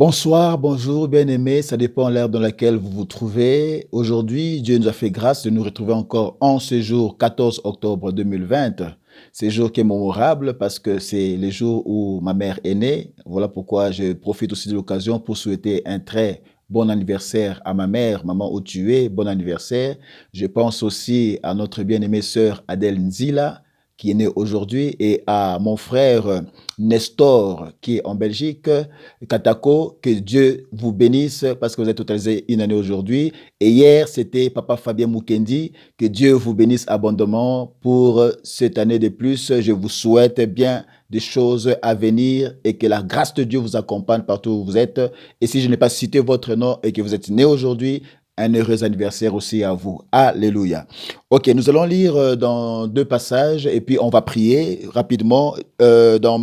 Bonsoir, bonjour, bien-aimés, ça dépend de l'ère dans laquelle vous vous trouvez. Aujourd'hui, Dieu nous a fait grâce de nous retrouver encore en ce jour 14 octobre 2020. C'est un jour qui est mémorable parce que c'est le jour où ma mère est née. Voilà pourquoi je profite aussi de l'occasion pour souhaiter un très bon anniversaire à ma mère, maman où tu es, bon anniversaire. Je pense aussi à notre bien-aimée sœur Adèle Nzila, qui est née aujourd'hui, et à mon frère Nestor, qui est en Belgique, Katako, que Dieu vous bénisse parce que vous êtes totalisé une année aujourd'hui. Et hier, c'était Papa Fabien Mukendi, que Dieu vous bénisse abondamment pour cette année de plus. Je vous souhaite bien des choses à venir et que la grâce de Dieu vous accompagne partout où vous êtes. Et si je n'ai pas cité votre nom et que vous êtes né aujourd'hui, un heureux anniversaire aussi à vous. Alléluia. Ok, nous allons lire dans deux passages et puis on va prier rapidement dans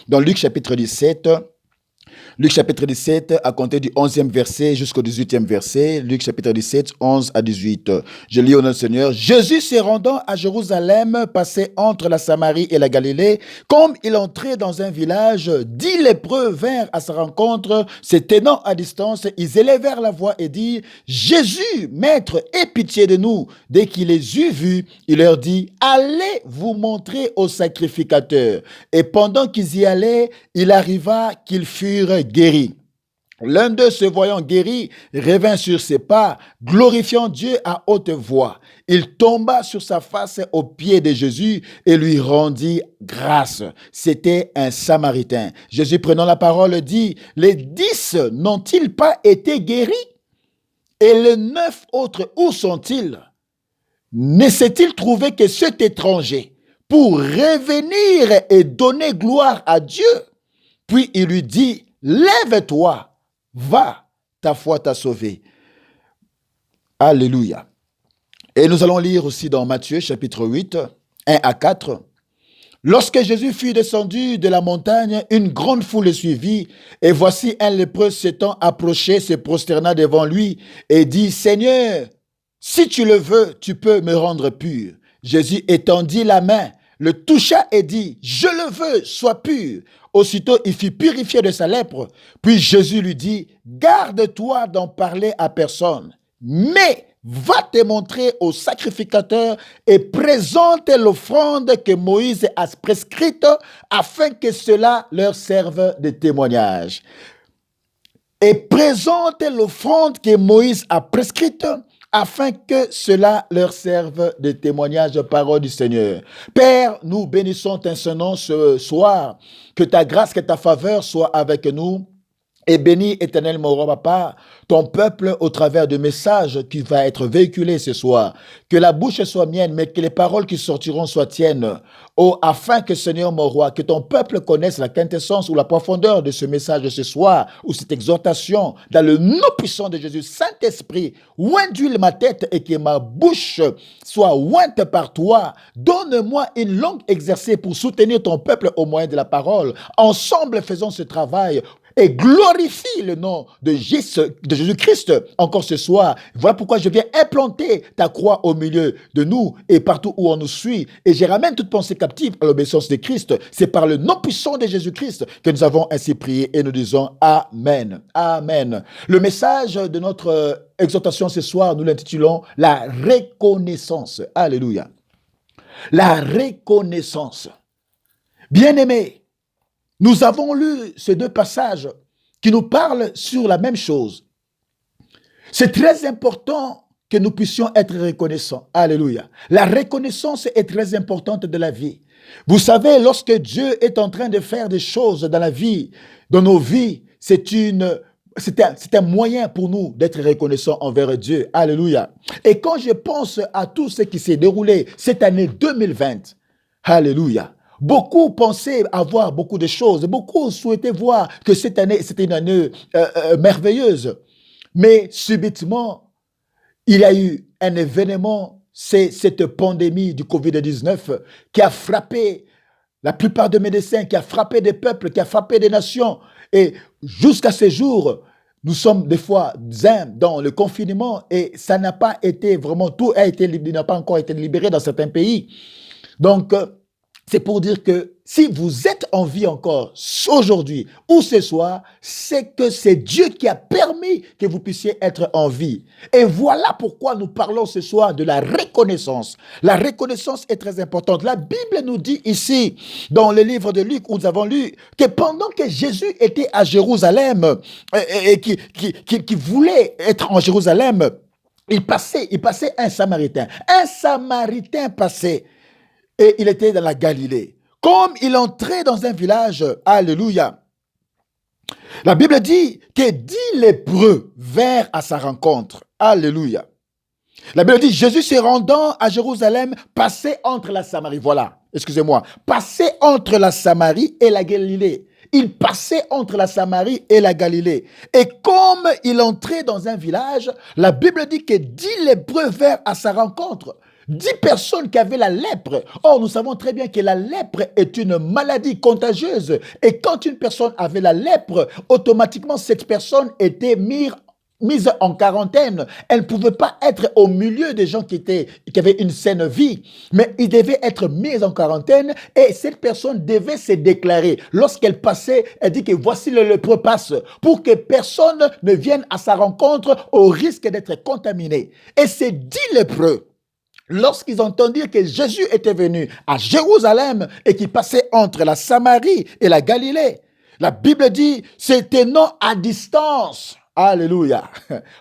dans Luc chapitre 17. Luc chapitre 17, à compter du 11e verset jusqu'au 18e verset. Luc chapitre 17, 11 à 18. Je lis au nom du Seigneur. Jésus se rendant à Jérusalem, passait entre la Samarie et la Galilée. Comme il entrait dans un village, 10 lépreux vinrent à sa rencontre. Se tenant à distance, ils élevèrent la voix et dirent, Jésus, maître, aie pitié de nous. Dès qu'il les eut vus, il leur dit, allez vous montrer au sacrificateur. Et pendant qu'ils y allaient, il arriva qu'ils furent guéris. L'un d'eux, se voyant guéri, revint sur ses pas, glorifiant Dieu à haute voix. Il tomba sur sa face aux pieds de Jésus et lui rendit grâce. C'était un Samaritain. Jésus, prenant la parole, dit, les 10 n'ont-ils pas été guéris? Et les 9 autres, où sont-ils? Ne s'est-il trouvé que cet étranger pour revenir et donner gloire à Dieu? Puis il lui dit, lève-toi, va, ta foi t'a sauvé. Alléluia. Et nous allons lire aussi dans Matthieu chapitre 8, 1 à 4. Lorsque Jésus fut descendu de la montagne, une grande foule le suivit, et voici un lépreux s'étant approché, se prosterna devant lui, et dit, Seigneur, si tu le veux, tu peux me rendre pur. Jésus étendit la main, le toucha et dit, je le veux, sois pur. Aussitôt, il fut purifié de sa lèpre. Puis Jésus lui dit, garde-toi d'en parler à personne, mais va te montrer au sacrificateur et présente l'offrande que Moïse a prescrite afin que cela leur serve de témoignage. Et présente l'offrande que Moïse a prescrite afin que cela leur serve de témoignage, parole du Seigneur. Père, nous bénissons ton Saint-Nom ce soir, que ta grâce, que ta faveur soit avec nous. Et bénis, éternel mon roi papa, ton peuple au travers du message qui va être véhiculé ce soir. Que la bouche soit mienne, mais que les paroles qui sortiront soient tiennes. Oh, afin que, Seigneur mon roi, que ton peuple connaisse la quintessence ou la profondeur de ce message de ce soir, ou cette exhortation, dans le nom puissant de Jésus. Saint-Esprit, oint-d'huile ma tête et que ma bouche soit ointe par toi. Donne-moi une langue exercée pour soutenir ton peuple au moyen de la parole. Ensemble, faisons ce travail et glorifie le nom de Jésus-Christ encore ce soir. Voilà pourquoi je viens implanter ta croix au milieu de nous et partout où on nous suit. Et je ramène toute pensée captive à l'obéissance de Christ. C'est par le nom puissant de Jésus-Christ que nous avons ainsi prié et nous disons Amen. Amen. Le message de notre exhortation ce soir, nous l'intitulons la reconnaissance. Alléluia. La reconnaissance. Bien-aimés, nous avons lu ces deux passages qui nous parlent sur la même chose. C'est très important que nous puissions être reconnaissants. Alléluia. La reconnaissance est très importante de la vie. Vous savez, lorsque Dieu est en train de faire des choses dans la vie, dans nos vies, c'est un moyen pour nous d'être reconnaissants envers Dieu. Alléluia. Et quand je pense à tout ce qui s'est déroulé cette année 2020, alléluia. Beaucoup pensaient avoir beaucoup de choses. Beaucoup souhaitaient voir que cette année, c'était une année merveilleuse. Mais subitement, il y a eu un événement, c'est cette pandémie du Covid-19 qui a frappé la plupart des médecins, qui a frappé des peuples, qui a frappé des nations. Et jusqu'à ce jour, nous sommes des fois dans le confinement et ça n'a pas été vraiment, n'a pas encore été libéré dans certains pays. Donc, C'est pour dire que si vous êtes en vie encore aujourd'hui ou ce soir, c'est que c'est Dieu qui a permis que vous puissiez être en vie. Et voilà pourquoi nous parlons ce soir de la reconnaissance. La reconnaissance est très importante. La Bible nous dit ici, dans le livre de Luc, où nous avons lu, que pendant que Jésus était à Jérusalem et qui voulait être en Jérusalem, il passait un Samaritain. Un Samaritain passait. Et il était dans la Galilée. Comme il entrait dans un village, alléluia, la Bible dit que 10 lépreux vinrent à sa rencontre. Alléluia. La Bible dit, Jésus se rendant à Jérusalem, passait entre la Samarie. Voilà, excusez-moi. Passait entre la Samarie et la Galilée. Il passait entre la Samarie et la Galilée. Et comme il entrait dans un village, la Bible dit que 10 lépreux vinrent à sa rencontre. 10 personnes qui avaient la lèpre. Or, nous savons très bien que la lèpre est une maladie contagieuse. Et quand une personne avait la lèpre, automatiquement, cette personne était mise en quarantaine. Elle ne pouvait pas être au milieu des gens qui avaient une saine vie, mais il devait être mise en quarantaine et cette personne devait se déclarer. Lorsqu'elle passait, elle dit que voici le lépreux passe pour que personne ne vienne à sa rencontre au risque d'être contaminé. Et ces 10 lépreux, lorsqu'ils entendirent que Jésus était venu à Jérusalem et qu'il passait entre la Samarie et la Galilée, la Bible dit, se tenant à distance. Alléluia.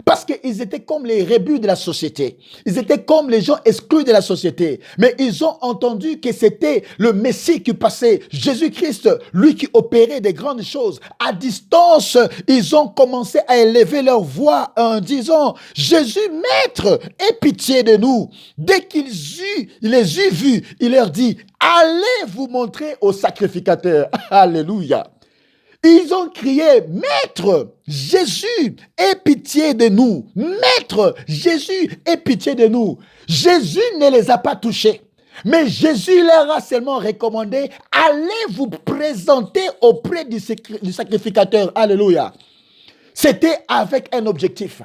Parce qu'ils étaient comme les rébus de la société. Ils étaient comme les gens exclus de la société. Mais ils ont entendu que c'était le Messie qui passait, Jésus-Christ, lui qui opérait des grandes choses. À distance, ils ont commencé à élever leur voix en disant, Jésus, Maître, aie pitié de nous. Dès qu'il les eut vus, il leur dit, allez vous montrer au sacrificateur. Alléluia. Ils ont crié, Maître, Jésus, aie pitié de nous. Maître, Jésus, aie pitié de nous. Jésus ne les a pas touchés. Mais Jésus leur a seulement recommandé, allez vous présenter auprès du sacrificateur. Alléluia. C'était avec un objectif.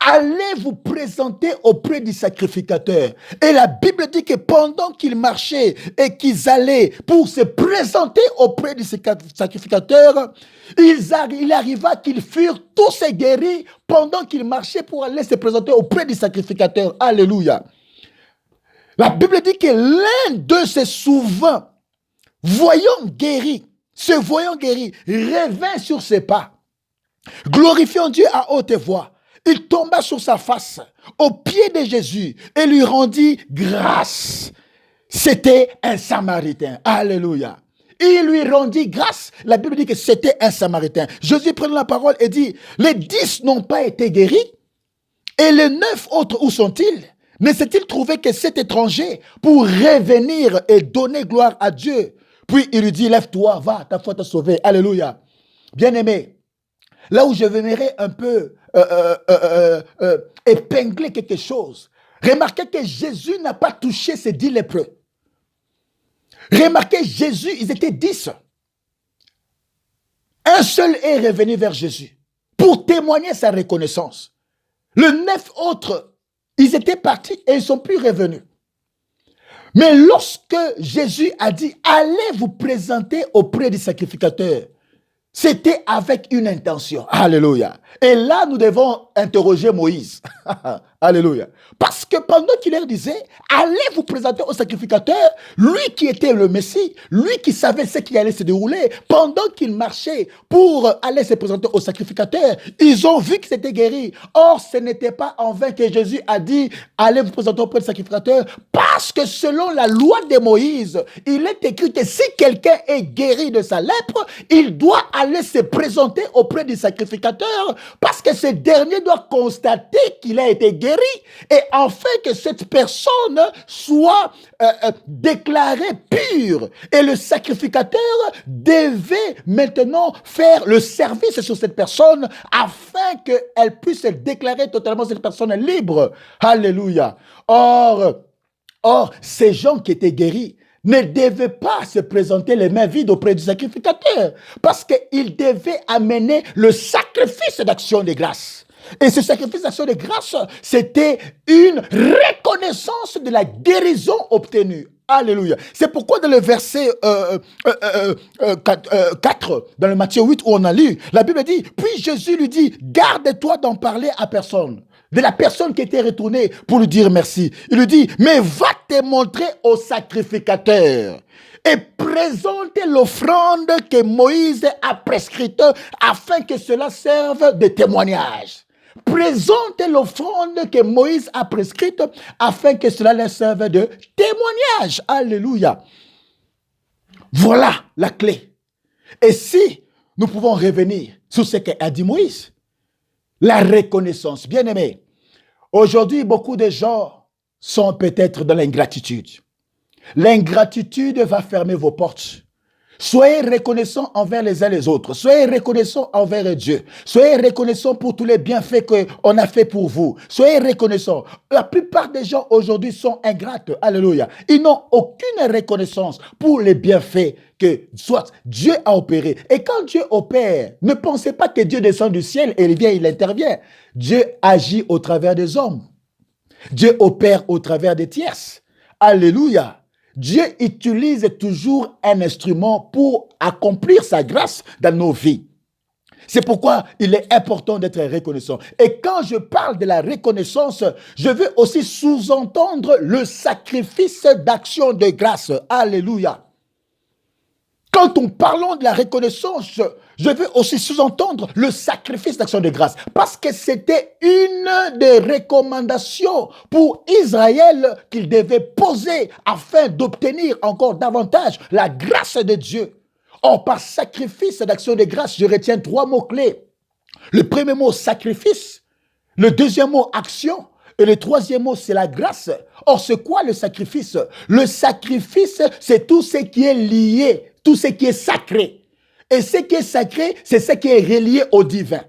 Allez vous présenter auprès du sacrificateur. Et la Bible dit que pendant qu'ils marchaient et qu'ils allaient pour se présenter auprès du sacrificateur, il arriva qu'ils furent tous guéris pendant qu'ils marchaient pour aller se présenter auprès du sacrificateur. Alléluia. La Bible dit que l'un d'eux se souvint, se voyant guéri, revint sur ses pas, glorifiant Dieu à haute voix. Il tomba sur sa face au pied de Jésus et lui rendit grâce. C'était un Samaritain. Alléluia. Il lui rendit grâce. La Bible dit que c'était un Samaritain. Jésus prenait la parole et dit, les 10 n'ont pas été guéris et les 9 autres, où sont-ils? Ne s'est-il trouvé que cet étranger pour revenir et donner gloire à Dieu? Puis il lui dit, lève-toi, va, ta foi t'a sauvé. Alléluia. Bien-aimé, là où je j'aimerais un peu épingler quelque chose. Remarquez que Jésus n'a pas touché ces 10 lépreux. Remarquez, Jésus, ils étaient 10. Un seul est revenu vers Jésus pour témoigner sa reconnaissance. Les 9 autres, ils étaient partis et ils ne sont plus revenus. Mais lorsque Jésus a dit, allez vous présenter auprès du sacrificateur, c'était avec une intention. Alléluia. Et là, nous devons interroger Moïse. Alléluia. Parce que pendant qu'il leur disait, allez vous présenter au sacrificateur, lui qui était le Messie, lui qui savait ce qui allait se dérouler, pendant qu'il marchait pour aller se présenter au sacrificateur, ils ont vu que c'était guéri. Or, ce n'était pas en vain que Jésus a dit, allez vous présenter auprès du sacrificateur, parce que selon la loi de Moïse, il est écrit que si quelqu'un est guéri de sa lèpre, il doit aller se présenter auprès du sacrificateur, parce que ce dernier doit constater qu'il a été guéri, et afin que cette personne soit déclarée pure. Et le sacrificateur devait maintenant faire le service sur cette personne afin qu'elle puisse déclarer totalement cette personne libre. Alléluia. Or, ces gens qui étaient guéris ne devaient pas se présenter les mains vides auprès du sacrificateur, parce qu'ils devaient amener le sacrifice d'action de grâce. Et ce sacrifice d'action de grâce, c'était une reconnaissance de la guérison obtenue. Alléluia. C'est pourquoi dans le verset 4, dans le Matthieu 8 où on a lu, la Bible dit, puis Jésus lui dit, garde-toi d'en parler à personne. De la personne qui était retournée pour lui dire merci. Il lui dit, mais va te montrer au sacrificateur et présente l'offrande que Moïse a prescrite afin que cela serve de témoignage. Présente l'offrande que Moïse a prescrite afin que cela leur serve de témoignage. Alléluia. Voilà la clé. Et si nous pouvons revenir sur ce qu'a dit Moïse, la reconnaissance, bien aimé. Aujourd'hui, beaucoup de gens sont peut-être dans l'ingratitude. L'ingratitude va fermer vos portes. Soyez reconnaissants envers les uns les autres. Soyez reconnaissants envers Dieu. Soyez reconnaissants pour tous les bienfaits qu'on a fait pour vous. Soyez reconnaissants. La plupart des gens aujourd'hui sont ingrates. Alléluia. Ils n'ont aucune reconnaissance pour les bienfaits que soit Dieu a opéré. Et quand Dieu opère, ne pensez pas que Dieu descend du ciel et il vient, il intervient. Dieu agit au travers des hommes. Dieu opère au travers des tierces. Alléluia. Dieu utilise toujours un instrument pour accomplir sa grâce dans nos vies. C'est pourquoi il est important d'être reconnaissant. Et quand je parle de la reconnaissance, je veux aussi sous-entendre le sacrifice d'action de grâce. Alléluia. Quand nous parlons de la reconnaissance, je veux aussi sous-entendre le sacrifice d'action de grâce. Parce que c'était une des recommandations pour Israël qu'il devait poser afin d'obtenir encore davantage la grâce de Dieu. Or, par sacrifice d'action de grâce, je retiens 3 mots-clés. Le premier mot, sacrifice. Le deuxième mot, action. Et le troisième mot, c'est la grâce. Or, c'est quoi le sacrifice? Le sacrifice, c'est tout ce qui est lié, tout ce qui est sacré. Et ce qui est sacré, c'est ce qui est relié au divin.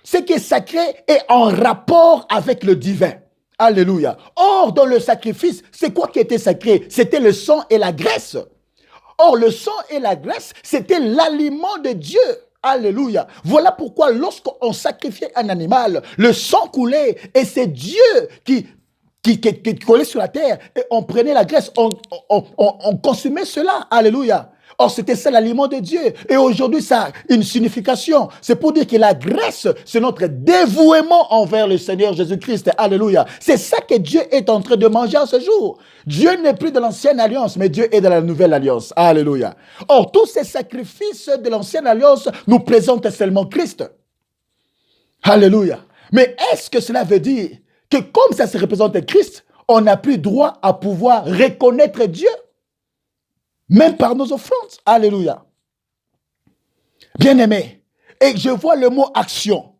Ce qui est sacré est en rapport avec le divin. Alléluia. Or, dans le sacrifice, c'est quoi qui était sacré? C'était le sang et la graisse. Or, le sang et la graisse, c'était l'aliment de Dieu. Alléluia. Voilà pourquoi lorsqu'on sacrifiait un animal, le sang coulait et c'est Dieu qui collait sur la terre et on prenait la graisse, on consumait cela. Alléluia. Or, c'était ça l'aliment de Dieu. Et aujourd'hui, ça a une signification. C'est pour dire que la grâce, c'est notre dévouement envers le Seigneur Jésus-Christ. Alléluia. C'est ça que Dieu est en train de manger en ce jour. Dieu n'est plus dans l'ancienne alliance, mais Dieu est dans la nouvelle alliance. Alléluia. Or, tous ces sacrifices de l'ancienne alliance nous présentent seulement Christ. Alléluia. Mais est-ce que cela veut dire que comme ça se représente Christ, on n'a plus droit à pouvoir reconnaître Dieu? Même par nos offrandes. Alléluia. Bien-aimé, et je vois le mot action.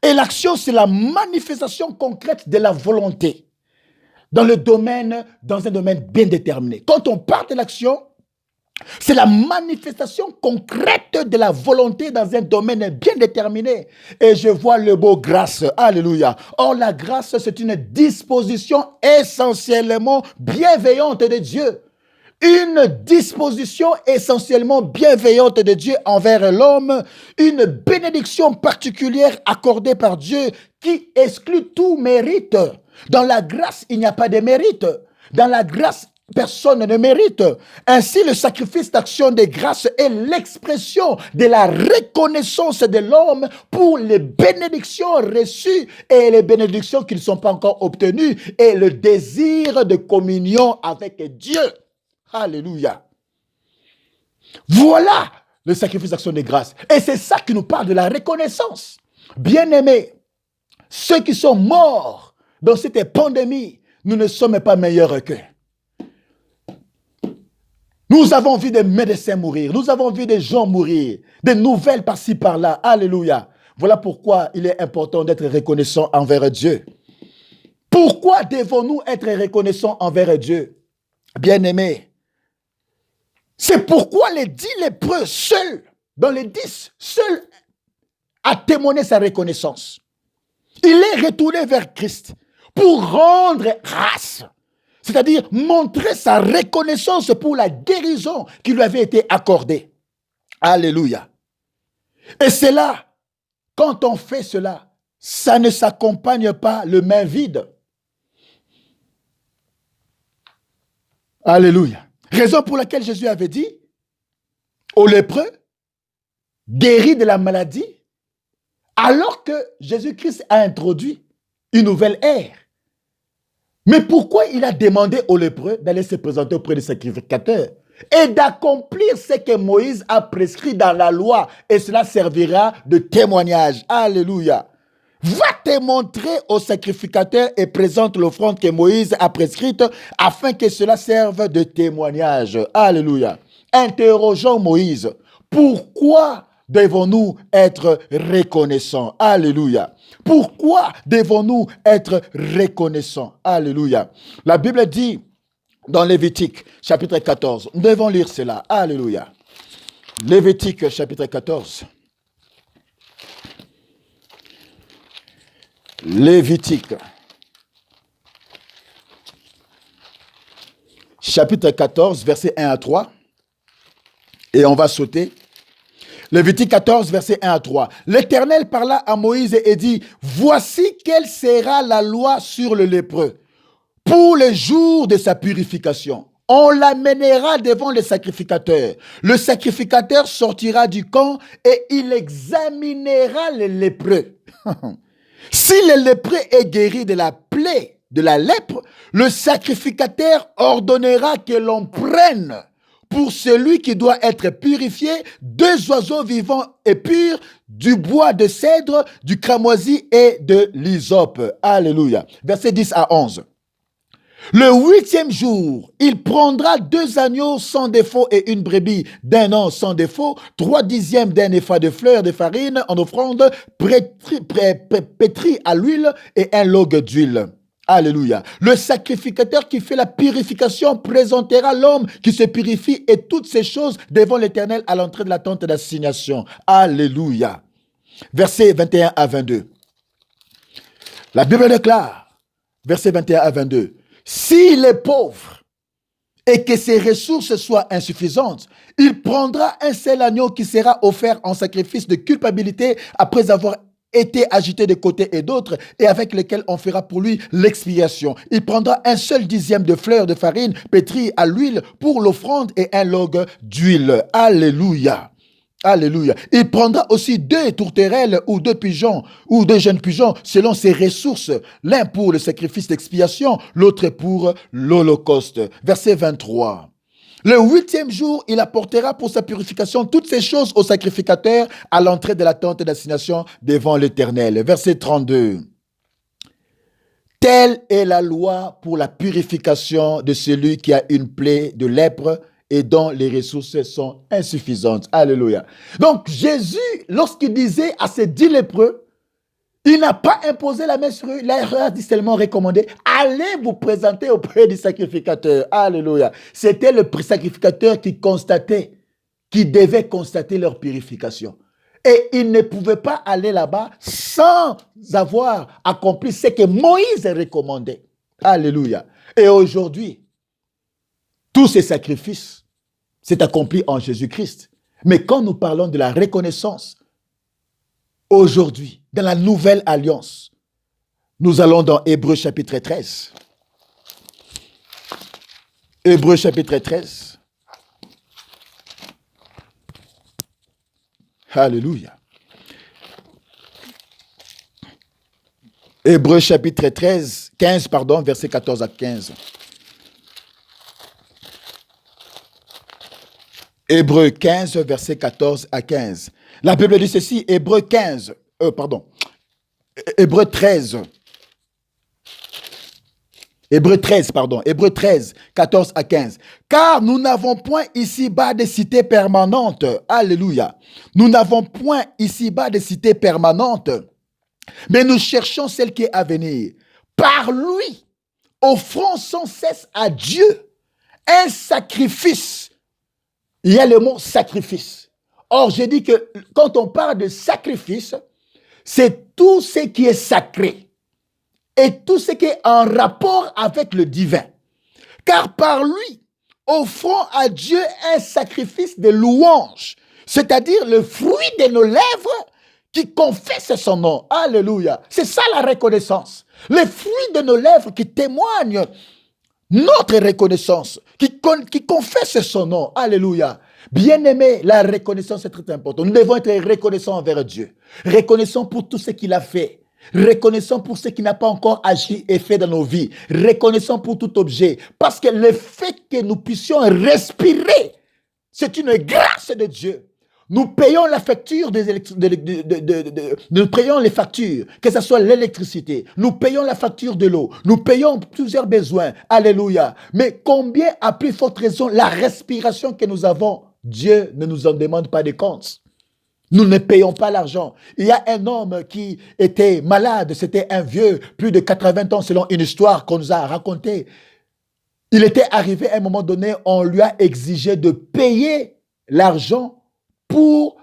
Et l'action, c'est la manifestation concrète de la volonté dans un domaine bien déterminé. Quand on parle de l'action, c'est la manifestation concrète de la volonté dans un domaine bien déterminé. Et je vois le mot grâce. Alléluia. Or, la grâce, c'est une disposition essentiellement bienveillante de Dieu. Une disposition essentiellement bienveillante de Dieu envers l'homme, une bénédiction particulière accordée par Dieu qui exclut tout mérite. Dans la grâce, il n'y a pas de mérite. Dans la grâce, personne ne mérite. Ainsi, le sacrifice d'action de grâce est l'expression de la reconnaissance de l'homme pour les bénédictions reçues et les bénédictions qui ne sont pas encore obtenues et le désir de communion avec Dieu. Alléluia. Voilà le sacrifice d'action de grâce. Et c'est ça qui nous parle de la reconnaissance. Bien-aimés, ceux qui sont morts dans cette pandémie, nous ne sommes pas meilleurs qu'eux. Nous avons vu des médecins mourir, nous avons vu des gens mourir, des nouvelles par-ci par-là. Alléluia. Voilà pourquoi il est important d'être reconnaissant envers Dieu. Pourquoi devons-nous être reconnaissants envers Dieu? Bien-aimés, c'est pourquoi les 10 lépreux seuls, dans les 10, seuls a témoigné sa reconnaissance. Il est retourné vers Christ pour rendre grâce, c'est-à-dire montrer sa reconnaissance pour la guérison qui lui avait été accordée. Alléluia. Et c'est là, quand on fait cela, ça ne s'accompagne pas le main vide. Alléluia. Raison pour laquelle Jésus avait dit aux lépreux, guéris de la maladie, alors que Jésus-Christ a introduit une nouvelle ère. Mais pourquoi il a demandé aux lépreux d'aller se présenter auprès des sacrificateurs et d'accomplir ce que Moïse a prescrit dans la loi, et cela servira de témoignage. Alléluia. Va te montrer au sacrificateur et présente l'offrande que Moïse a prescrite afin que cela serve de témoignage. Alléluia. Interrogeons Moïse. Pourquoi devons-nous être reconnaissants? Alléluia. Pourquoi devons-nous être reconnaissants? Alléluia. La Bible dit dans Lévitique, chapitre 14, nous devons lire cela. Alléluia. Lévitique, chapitre 14. Lévitique, chapitre 14, versets 1 à 3. Et on va sauter. Lévitique 14, versets 1 à 3. L'Éternel parla à Moïse et dit, voici quelle sera la loi sur le lépreux pour les jours de sa purification. On l'amènera devant le sacrificateur. Le sacrificateur sortira du camp et il examinera le lépreux. Si le lépreux est guéri de la plaie de la lèpre, le sacrificateur ordonnera que l'on prenne pour celui qui doit être purifié 2 oiseaux vivants et purs, du bois de cèdre, du cramoisi et de l'hysope. Alléluia. Versets 10 à 11. Le 8e jour, il prendra 2 agneaux sans défaut et une brebis d'1 an sans défaut, 3/10 d'un épha de fleur de farine en offrande pétrie à l'huile et un log d'huile. Alléluia. Le sacrificateur qui fait la purification présentera l'homme qui se purifie et toutes ces choses devant l'Éternel à l'entrée de la tente d'assignation. Alléluia. Versets 21 à 22. La Bible déclare, versets 21 à 22. S'il est pauvre et que ses ressources soient insuffisantes, il prendra un seul agneau qui sera offert en sacrifice de culpabilité après avoir été agité de côté et d'autre et avec lequel on fera pour lui l'expiation. Il prendra un seul 10e de fleur de farine pétrie à l'huile pour l'offrande et un log d'huile. Alléluia. Alléluia. Il prendra aussi 2 tourterelles ou 2 pigeons ou 2 jeunes pigeons selon ses ressources. L'un pour le sacrifice d'expiation, l'autre pour l'holocauste. Verset 23. Le 8e jour, il apportera pour sa purification toutes ces choses au sacrificateur à l'entrée de la tente d'assignation devant l'Éternel. Verset 32. Telle est la loi pour la purification de celui qui a une plaie de lèpre et dont les ressources sont insuffisantes. Alléluia. Donc Jésus, lorsqu'il disait à ces 10 lépreux, il n'a pas imposé la main sur eux, il leur a dit seulement recommandé, allez vous présenter auprès du sacrificateur. Alléluia. C'était le sacrificateur qui devait constater leur purification. Et il ne pouvait pas aller là-bas sans avoir accompli ce que Moïse recommandait. Alléluia. Et aujourd'hui, tous ces sacrifices s'est accompli en Jésus-Christ. Mais quand nous parlons de la reconnaissance, aujourd'hui, dans la nouvelle alliance, nous allons dans Hébreux chapitre 13. Hébreux chapitre 13. Alléluia. Hébreux chapitre 13, 15, versets 14 à 15. Hébreux 15, versets 14 à 15. La Bible dit ceci, Hébreux 13. Hébreux 13, 14 à 15. Car nous n'avons point ici-bas de cité permanente. Alléluia. Nous n'avons point ici-bas de cité permanente, mais nous cherchons celle qui est à venir. Par lui, offrons sans cesse à Dieu un sacrifice. Il y a le mot sacrifice. Or, j'ai dit que quand on parle de sacrifice, c'est tout ce qui est sacré et tout ce qui est en rapport avec le divin. Car par lui, offrons à Dieu un sacrifice de louange, c'est-à-dire le fruit de nos lèvres qui confessent son nom. Alléluia. C'est ça la reconnaissance. Les fruits de nos lèvres qui témoignent notre reconnaissance, qui confesse son nom. Alléluia. Bien-aimé, la reconnaissance est très importante. Nous devons être reconnaissants envers Dieu. Reconnaissants pour tout ce qu'il a fait. Reconnaissants pour ce qui n'a pas encore agi et fait dans nos vies. Reconnaissants pour tout objet. Parce que le fait que nous puissions respirer, c'est une grâce de Dieu. Nous payons la facture nous payons les factures, que ce soit l'électricité, nous payons la facture de l'eau, nous payons plusieurs besoins. Alléluia. Mais combien, à plus forte raison, la respiration que nous avons, Dieu ne nous en demande pas de compte. Nous ne payons pas l'argent. Il y a un homme qui était malade, c'était un vieux, plus de 80 ans selon une histoire qu'on nous a racontée. Il était arrivé à un moment donné, on lui a exigé de payer l'argent pour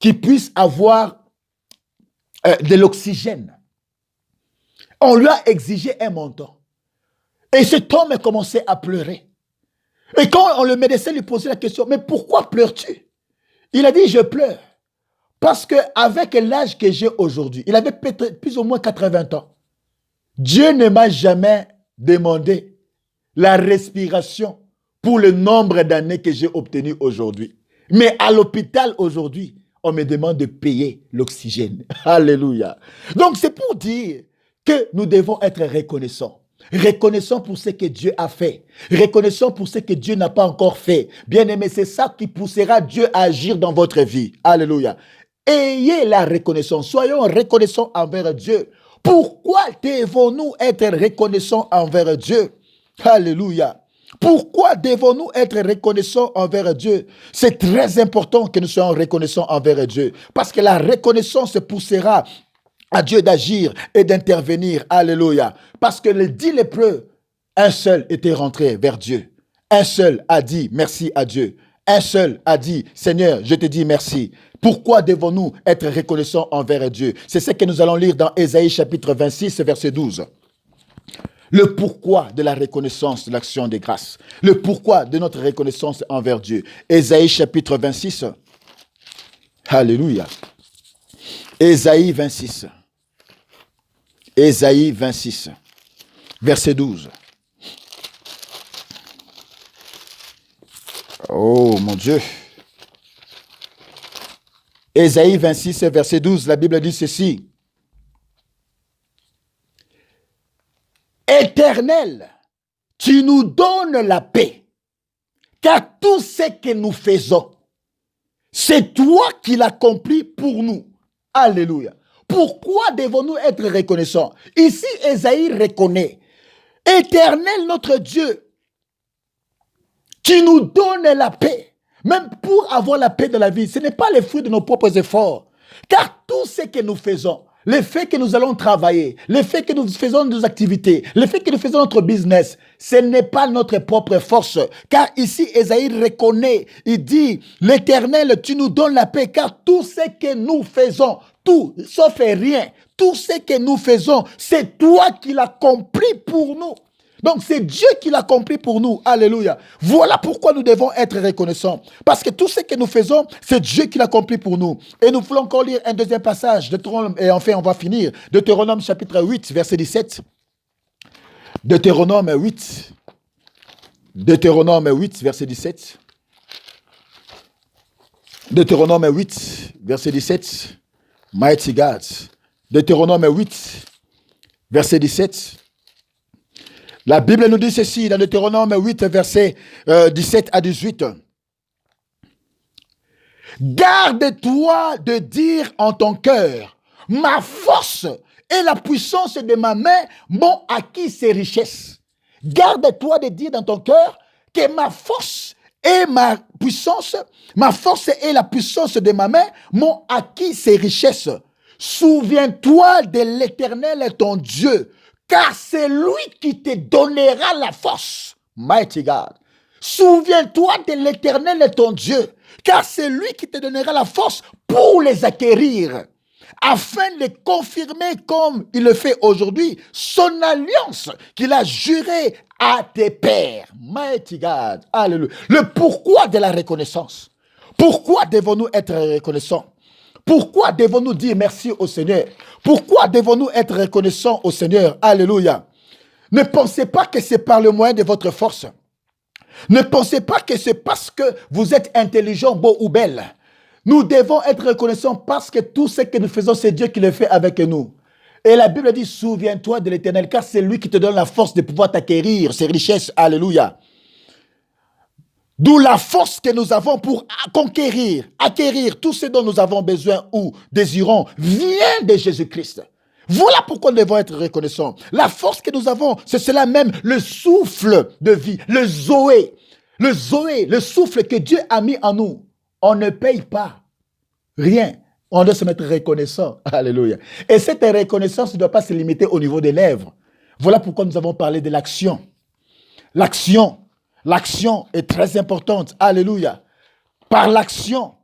qu'il puisse avoir de l'oxygène. On lui a exigé un montant. Et cet homme a commencé à pleurer. Et quand le médecin lui posait la question, mais pourquoi pleures-tu? Il a dit, je pleure. Parce qu'avec l'âge que j'ai aujourd'hui, il avait peut-être plus ou moins 80 ans. Dieu ne m'a jamais demandé la respiration pour le nombre d'années que j'ai obtenu aujourd'hui. Mais à l'hôpital aujourd'hui, on me demande de payer l'oxygène. Alléluia. Donc c'est pour dire que nous devons être reconnaissants. Reconnaissants pour ce que Dieu a fait. Reconnaissants pour ce que Dieu n'a pas encore fait. Bien-aimé, c'est ça qui poussera Dieu à agir dans votre vie. Alléluia. Ayez la reconnaissance. Soyons reconnaissants envers Dieu. Pourquoi devons-nous être reconnaissants envers Dieu? Alléluia. Pourquoi devons-nous être reconnaissants envers Dieu? C'est très important que nous soyons reconnaissants envers Dieu. Parce que la reconnaissance poussera à Dieu d'agir et d'intervenir. Alléluia. Parce que les 10 lépreux, un seul était rentré vers Dieu. Un seul a dit merci à Dieu. Un seul a dit, Seigneur, je te dis merci. Pourquoi devons-nous être reconnaissants envers Dieu? C'est ce que nous allons lire dans Ésaïe chapitre 26, verset 12. Le pourquoi de la reconnaissance de l'action des grâces. Le pourquoi de notre reconnaissance envers Dieu. Ésaïe chapitre 26. Alléluia. Ésaïe 26. Ésaïe 26. Verset 12. Oh mon Dieu. Ésaïe 26, verset 12, la Bible dit ceci. Éternel, tu nous donnes la paix, car tout ce que nous faisons, c'est toi qui l'accomplis pour nous. Alléluia. Pourquoi devons-nous être reconnaissants? Ici, Ésaïe reconnaît. Éternel, notre Dieu, tu nous donnes la paix. Même pour avoir la paix de la vie, ce n'est pas le fruit de nos propres efforts. Car tout ce que nous faisons, le fait que nous allons travailler, le fait que nous faisons nos activités, le fait que nous faisons notre business, ce n'est pas notre propre force. Car ici, Ésaïe reconnaît, il dit, l'Éternel, tu nous donnes la paix, car tout ce que nous faisons, tout, sauf rien, tout ce que nous faisons, c'est toi qui l'accomplis pour nous. Donc, c'est Dieu qui l'accomplit pour nous. Alléluia. Voilà pourquoi nous devons être reconnaissants. Parce que tout ce que nous faisons, c'est Dieu qui l'accomplit pour nous. Et nous voulons encore lire un deuxième passage, Deutéronome, et enfin, on va finir. Deutéronome chapitre 8, verset 17. Deutéronome 8. Deutéronome 8, verset 17. Deutéronome 8, verset 17. Mighty God. Deutéronome 8, verset 17. La Bible nous dit ceci dans Deutéronome 8, versets 17 à 18. Garde-toi de dire en ton cœur, ma force et la puissance de ma main m'ont acquis ces richesses. Garde-toi de dire dans ton cœur que ma force et ma force et la puissance de ma main m'ont acquis ces richesses. Souviens-toi de l'Éternel ton Dieu, car c'est lui qui te donnera la force. Mighty God. Souviens-toi de l'Éternel ton Dieu, car c'est lui qui te donnera la force pour les acquérir, afin de confirmer comme il le fait aujourd'hui, son alliance qu'il a jurée à tes pères. Mighty God. Alléluia. Le pourquoi de la reconnaissance. Pourquoi devons-nous être reconnaissants? Pourquoi devons-nous dire merci au Seigneur? Pourquoi devons-nous être reconnaissants au Seigneur? Alléluia. Ne pensez pas que c'est par le moyen de votre force. Ne pensez pas que c'est parce que vous êtes intelligent, beau ou belle. Nous devons être reconnaissants parce que tout ce que nous faisons, c'est Dieu qui le fait avec nous. Et la Bible dit, souviens-toi de l'Éternel, car c'est lui qui te donne la force de pouvoir t'acquérir ses richesses. Alléluia. D'où la force que nous avons pour conquérir, acquérir tout ce dont nous avons besoin ou désirons vient de Jésus-Christ. Voilà pourquoi nous devons être reconnaissants. La force que nous avons, c'est cela même, le souffle de vie, le Zoé, le souffle que Dieu a mis en nous. On ne paye pas rien. On doit se mettre reconnaissant. Alléluia. Et cette reconnaissance ne doit pas se limiter au niveau des lèvres. Voilà pourquoi nous avons parlé de l'action. L'action est très importante. Alléluia. Par l'action,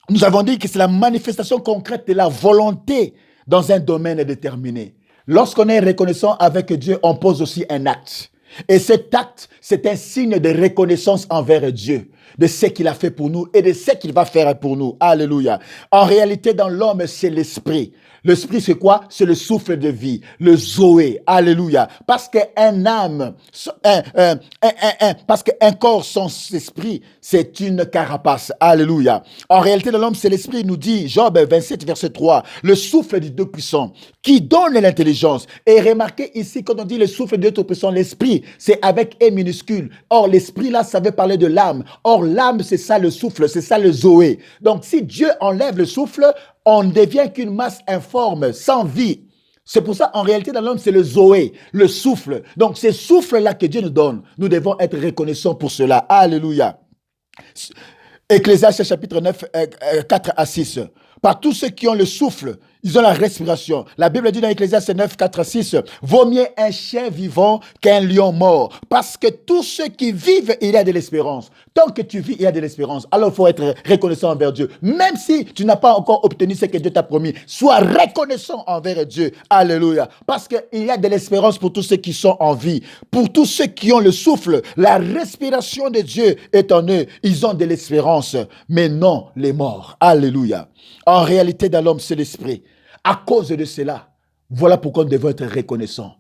nous avons dit que c'est la manifestation concrète de la volonté dans un domaine déterminé. Lorsqu'on est reconnaissant avec Dieu, on pose aussi un acte. Et cet acte, c'est un signe de reconnaissance envers Dieu, de ce qu'il a fait pour nous et de ce qu'il va faire pour nous. Alléluia. En réalité, dans l'homme, c'est l'esprit. L'esprit, c'est quoi? C'est le souffle de vie, le Zoé. Alléluia. Parce qu'un âme, parce qu'un corps sans esprit, c'est une carapace. Alléluia. En réalité, dans l'homme, c'est l'esprit, il nous dit, Job 27, verset 3, le souffle du Dieu puissant, qui donne l'intelligence. Et remarquez ici, quand on dit le souffle du Dieu tout-puissant, l'esprit, c'est avec E minuscule. Or, l'esprit, là, ça veut parler de l'âme. Or, l'âme, c'est ça le souffle, c'est ça le Zoé. Donc, si Dieu enlève le souffle, on ne devient qu'une masse informe, sans vie. C'est pour ça, en réalité, dans l'homme, c'est le Zoé, le souffle. Donc, ces souffles-là que Dieu nous donne, nous devons être reconnaissants pour cela. Alléluia. Ecclésiaste chapitre 9, 4 à 6. Par tous ceux qui ont le souffle, ils ont la respiration. La Bible dit dans Ecclésiaste 9, 4 à 6, vaut mieux un chien vivant qu'un lion mort. Parce que tous ceux qui vivent, il y a de l'espérance. Tant que tu vis, il y a de l'espérance. Alors, il faut être reconnaissant envers Dieu. Même si tu n'as pas encore obtenu ce que Dieu t'a promis, sois reconnaissant envers Dieu. Alléluia. Parce qu'il y a de l'espérance pour tous ceux qui sont en vie. Pour tous ceux qui ont le souffle, la respiration de Dieu est en eux. Ils ont de l'espérance, mais non les morts. Alléluia. En réalité, dans l'homme, c'est l'esprit. À cause de cela, voilà pourquoi nous devons être reconnaissants.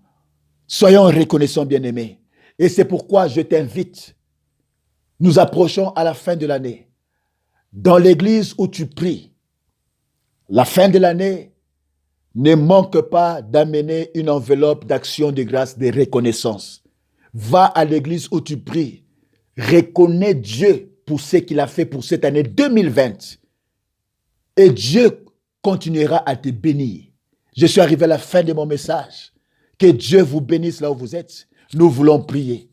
Soyons reconnaissants, bien-aimés. Et c'est pourquoi je t'invite. Nous approchons à la fin de l'année. Dans l'église où tu pries, la fin de l'année, ne manque pas d'amener une enveloppe d'action de grâce, de reconnaissance. Va à l'église où tu pries. Reconnais Dieu pour ce qu'il a fait pour cette année 2020. Et Dieu continuera à te bénir. Je suis arrivé à la fin de mon message. Que Dieu vous bénisse là où vous êtes. Nous voulons prier.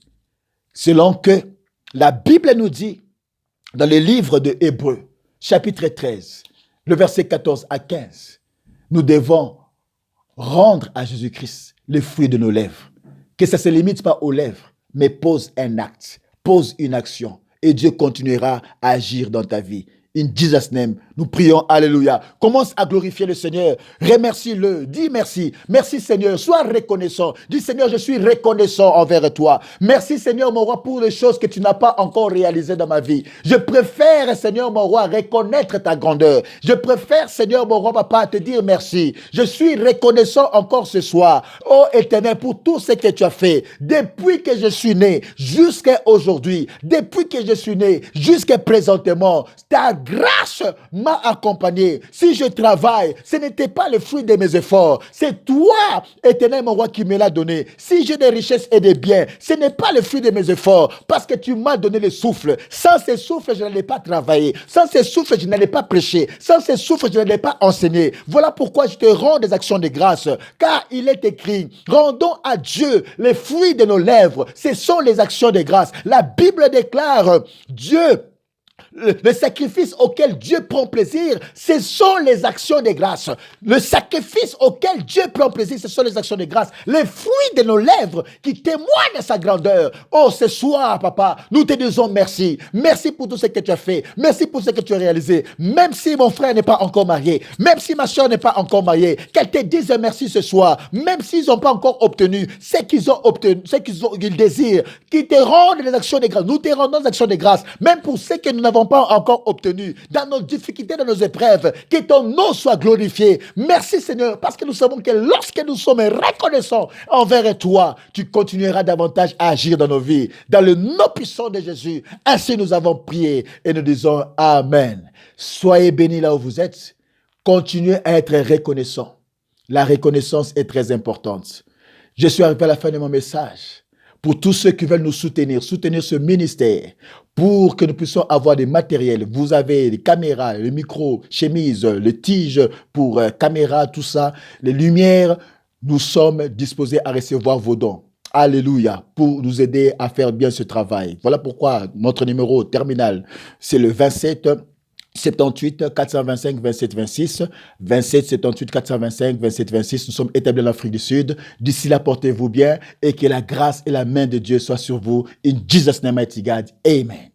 Selon que la Bible nous dit, dans le livre de Hébreux, chapitre 13, le verset 14 à 15, nous devons rendre à Jésus-Christ le fruit de nos lèvres. Que ça ne se limite pas aux lèvres, mais pose un acte, pose une action. Et Dieu continuera à agir dans ta vie. In Jesus' name, nous prions, alléluia. Commence à glorifier le Seigneur. Remercie-le. Dis merci. Merci Seigneur. Sois reconnaissant. Dis Seigneur, je suis reconnaissant envers toi. Merci Seigneur, mon roi, pour les choses que tu n'as pas encore réalisées dans ma vie. Je préfère, Seigneur, mon roi, reconnaître ta grandeur. Je préfère, Seigneur, mon roi, papa, te dire merci. Je suis reconnaissant encore ce soir. Oh Éternel, pour tout ce que tu as fait. Depuis que je suis né jusqu'à aujourd'hui. Depuis que je suis né jusqu'à présentement. Ta grâce m'a accompagné. Si je travaille, ce n'était pas le fruit de mes efforts. C'est toi, Éternel, mon roi, qui me l'as donné. Si j'ai des richesses et des biens, ce n'est pas le fruit de mes efforts, parce que tu m'as donné le souffle. Sans ce souffle, je n'allais pas travailler. Sans ce souffle, je n'allais pas prêcher. Sans ce souffle, je n'allais pas enseigner. Voilà pourquoi je te rends des actions de grâce. Car il est écrit, rendons à Dieu les fruits de nos lèvres. Ce sont les actions de grâce. La Bible déclare, Dieu, le sacrifice auquel Dieu prend plaisir, ce sont les actions de grâce. Le sacrifice auquel Dieu prend plaisir, ce sont les actions de grâce. Les fruits de nos lèvres qui témoignent de sa grandeur. Oh, ce soir, papa, nous te disons merci. Merci pour tout ce que tu as fait. Merci pour ce que tu as réalisé. Même si mon frère n'est pas encore marié, même si ma soeur n'est pas encore mariée, qu'elle te dise merci ce soir. Même s'ils n'ont pas encore obtenu ce qu'ils ont obtenu, qu'ils désirent, qu'ils te rendent des actions de grâce. Nous te rendons des actions de grâce. Même pour ceux que nous n'avons pas encore obtenu, dans nos difficultés, dans nos épreuves, que ton nom soit glorifié. Merci Seigneur, parce que nous savons que lorsque nous sommes reconnaissants envers toi, tu continueras davantage à agir dans nos vies. Dans le nom puissant de Jésus, ainsi nous avons prié et nous disons Amen. Soyez bénis là où vous êtes. Continuez à être reconnaissants. La reconnaissance est très importante. Je suis arrivé à la fin de mon message. Pour tous ceux qui veulent nous soutenir ce ministère, pour que nous puissions avoir des matériels. Vous avez les caméras, les micros, chemises, les tiges pour caméra, tout ça, les lumières. Nous sommes disposés à recevoir vos dons. Alléluia, pour nous aider à faire bien ce travail. Voilà pourquoi notre numéro terminal, c'est le 27 78 425 27 26, 27 78 425 27 26. Nous sommes établis en Afrique du Sud. D'ici là, portez-vous bien et que la grâce et la main de Dieu soient sur vous. In Jesus' name, mighty God. Amen.